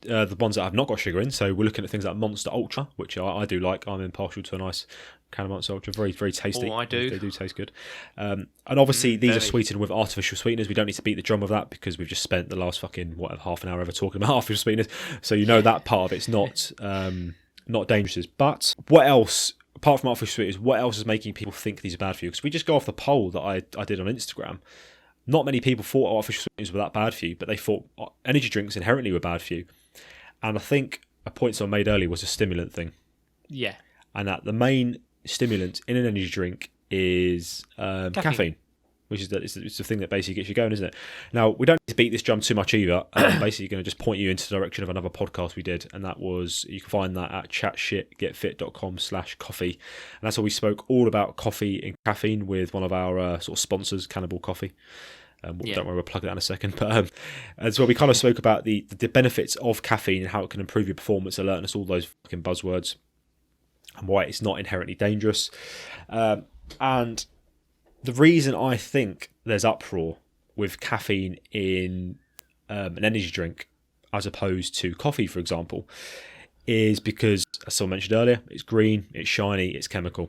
the ones that have not got sugar in. So we're looking at things like Monster Ultra, which I do like. I'm impartial to a nice can of Monster Ultra. Very, very tasty. Oh, I do. They do taste good. And obviously these are very. sweetened with artificial sweeteners. We don't need to beat the drum of that because we've just spent the last fucking, half an hour ever talking about artificial sweeteners. So you know that part of it's not not dangerous. But what else, apart from artificial sweeteners, what else is making people think these are bad for you? Because we just go off the poll that I did on Instagram. Not many people thought artificial sweeteners were that bad for you, but they thought energy drinks inherently were bad for you. And I think a point someone made earlier was a stimulant thing. Yeah. And that the main stimulant in an energy drink is caffeine, which is it's the thing that basically gets you going, isn't it? Now, we don't need to beat this drum too much either. I'm basically going to just point you into the direction of another podcast we did, and that was, you can find that at chatshitgetfit.com/coffee. And that's where we spoke all about coffee and caffeine with one of our sort of sponsors, Cannibal Coffee. Don't worry, we'll plug that in a second. But as well, we kind of spoke about the benefits of caffeine and how it can improve your performance, alerting us all those fucking buzzwords, and why it's not inherently dangerous. And the reason I think there's uproar with caffeine in an energy drink as opposed to coffee, for example, is because, as someone mentioned earlier, it's green, it's shiny, it's chemical.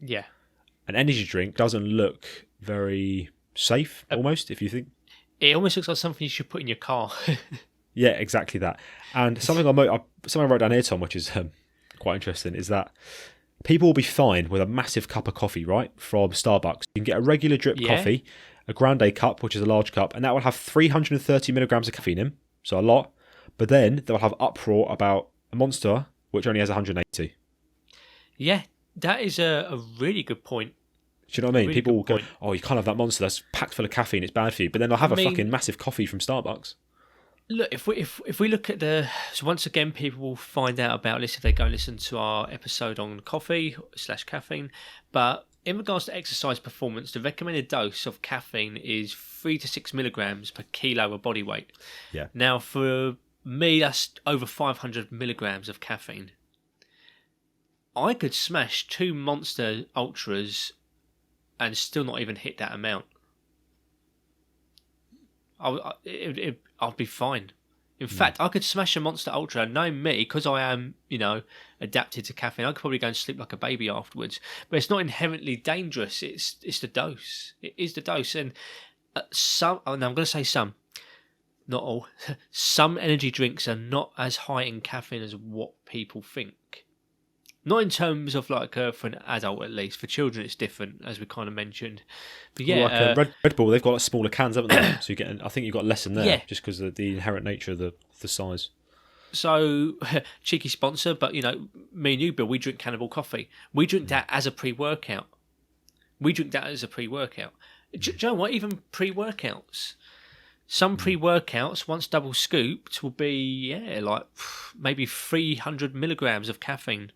Yeah. An energy drink doesn't look very safe, almost, if you think. It almost looks like something you should put in your car. Yeah, exactly that. And something I wrote down here, Tom, which is quite interesting, is that people will be fine with a massive cup of coffee, right, from Starbucks. You can get a regular drip coffee, a grande cup, which is a large cup, and that will have 330 milligrams of caffeine in, so a lot. But then they'll have uproar about a Monster, which only has 180. Yeah, that is a really good point. Do you know what I mean? People will go, oh, you can't have that Monster, that's packed full of caffeine, it's bad for you. But then they'll have a fucking massive coffee from Starbucks. Look, if we look at so once again, people will find out about this if they go and listen to our episode on coffee/caffeine. But in regards to exercise performance, the recommended dose of caffeine is 3 to 6 milligrams per kilo of body weight. Yeah. Now, for me, that's over 500 milligrams of caffeine. I could smash 2 Monster Ultras and still not even hit that amount. I'll be fine. In fact, I could smash a Monster Ultra. Knowing me, because I am, adapted to caffeine, I could probably go and sleep like a baby afterwards. But it's not inherently dangerous. It's the dose. It is the dose. And I'm going to say some, not all. Some energy drinks are not as high in caffeine as what people think. Not in terms of for an adult at least. For children, it's different, as we kind of mentioned. But yeah, Red Bull, they've got smaller cans, haven't they? So I think you've got less in there, just because of the inherent nature of the size. So, cheeky sponsor, but me and you, Bill, we drink Cannibal Coffee. We drink that as a pre-workout. Do you know what? Even pre-workouts. Some pre-workouts, once double scooped, will be maybe 300 milligrams of caffeine.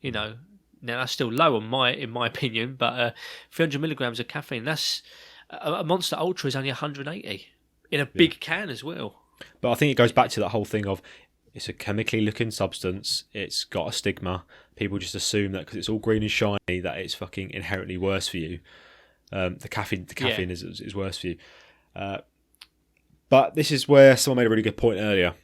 Now that's still low in my opinion, but 300 milligrams of caffeine, that's a Monster Ultra is only 180 in a big can as well. But I think it goes back to that whole thing of it's a chemically looking substance, it's got a stigma. People just assume that because it's all green and shiny that it's fucking inherently worse for you. The caffeine is worse for you. But this is where someone made a really good point earlier.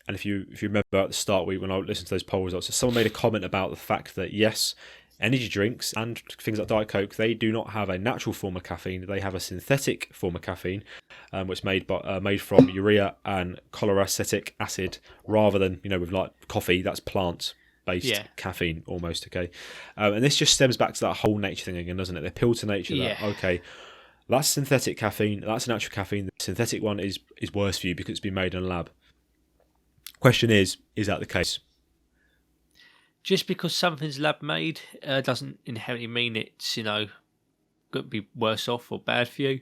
And if you remember at the start, when I listened to those poll results, someone made a comment about the fact that, yes, energy drinks and things like Diet Coke, they do not have a natural form of caffeine. They have a synthetic form of caffeine, which is made from urea and chloroacetic acid, rather than, with coffee, that's plant-based caffeine almost, okay? And this just stems back to that whole nature thing again, doesn't it? The appeal to nature that, okay, that's synthetic caffeine, that's natural caffeine. The synthetic one is worse for you because it's been made in a lab. Question is that the case? Just because something's lab made doesn't inherently mean it's going to be worse off or bad for you.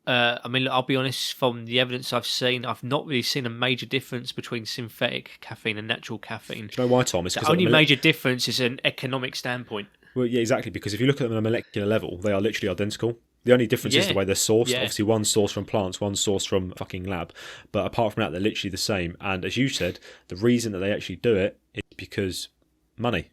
I'll be honest, from the evidence I've seen, I've not really seen a major difference between synthetic caffeine and natural caffeine. Do you know why, Tom? The only major difference is an economic standpoint. Well, yeah, exactly, because if you look at them on a molecular level, they are literally identical. The only difference is the way they're sourced. Yeah. Obviously, one's sourced from plants, one's sourced from a fucking lab. But apart from that, they're literally the same. And as you said, the reason that they actually do it is because money.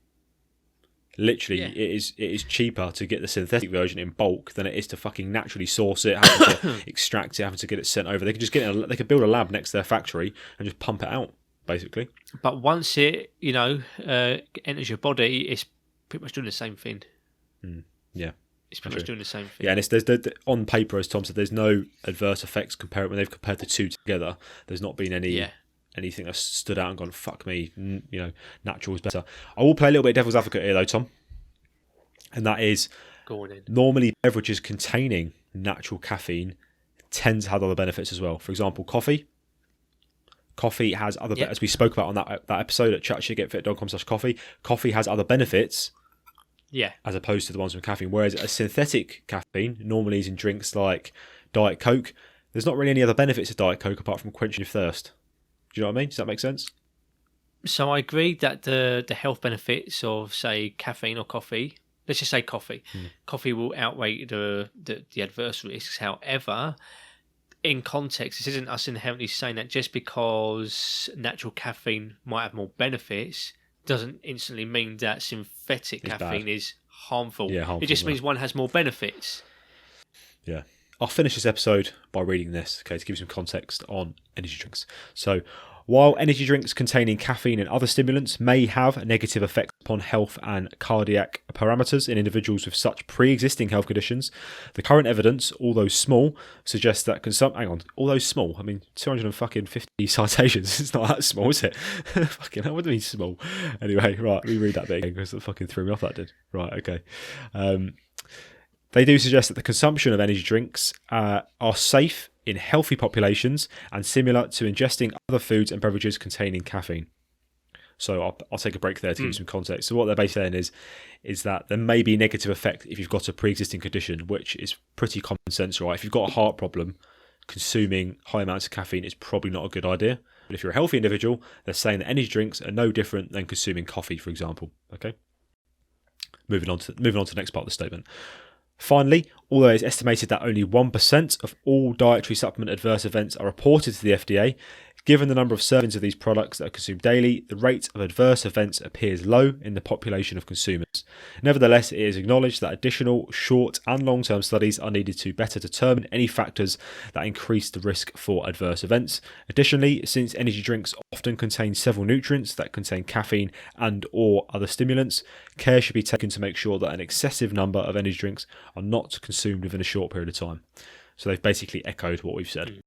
Literally, it is cheaper to get the synthetic version in bulk than it is to fucking naturally source it, having to extract it, having to get it sent over. They could just they could build a lab next to their factory and just pump it out, basically. But once it, enters your body, it's pretty much doing the same thing. Yeah. It's pretty much doing the same thing. Yeah, and on paper, as Tom said, there's no adverse effects when they've compared the two together. There's not been anything that stood out and gone, fuck me, natural is better. I will play a little bit of devil's advocate here though, Tom. And that is, go on in. Normally beverages containing natural caffeine tend to have other benefits as well. For example, coffee. Coffee has other, as we spoke about on that episode at chatshitgetfit.com/coffee. Coffee has other benefits. Yeah. As opposed to the ones with caffeine. Whereas a synthetic caffeine normally is in drinks like Diet Coke. There's not really any other benefits of Diet Coke apart from quenching your thirst. Do you know what I mean? Does that make sense? So I agree that the health benefits of, say, caffeine or coffee, let's just say coffee, coffee will outweigh the adverse risks. However, in context, this isn't us inherently saying that just because natural caffeine might have more benefits doesn't instantly mean that synthetic caffeine is harmful. Yeah, harmful. It just means one has more benefits. Yeah. I'll finish this episode by reading this, okay, to give you some context on energy drinks. So, while energy drinks containing caffeine and other stimulants may have negative effects upon health and cardiac parameters in individuals with such pre-existing health conditions, the current evidence, although small, suggests that although small, I mean, 250 citations, it's not that small, is it? Fucking hell, what do you mean small? Anyway, right, let me read that bit again, because it fucking threw me off, that did. Right, okay. They do suggest that the consumption of energy drinks are safe in healthy populations and similar to ingesting other foods and beverages containing caffeine. So I'll take a break there to give you some context. So what they're basically saying is that there may be a negative effect if you've got a pre-existing condition, which is pretty common sense, right? If you've got a heart problem, consuming high amounts of caffeine is probably not a good idea. But if you're a healthy individual, they're saying that energy drinks are no different than consuming coffee, for example. Okay. Moving on to the next part of the statement. Finally, although it's estimated that only 1% of all dietary supplement adverse events are reported to the FDA, given the number of servings of these products that are consumed daily, the rate of adverse events appears low in the population of consumers. Nevertheless, it is acknowledged that additional short and long-term studies are needed to better determine any factors that increase the risk for adverse events. Additionally, since energy drinks often contain several nutrients that contain caffeine and or other stimulants, care should be taken to make sure that an excessive number of energy drinks are not consumed within a short period of time. So they've basically echoed what we've said.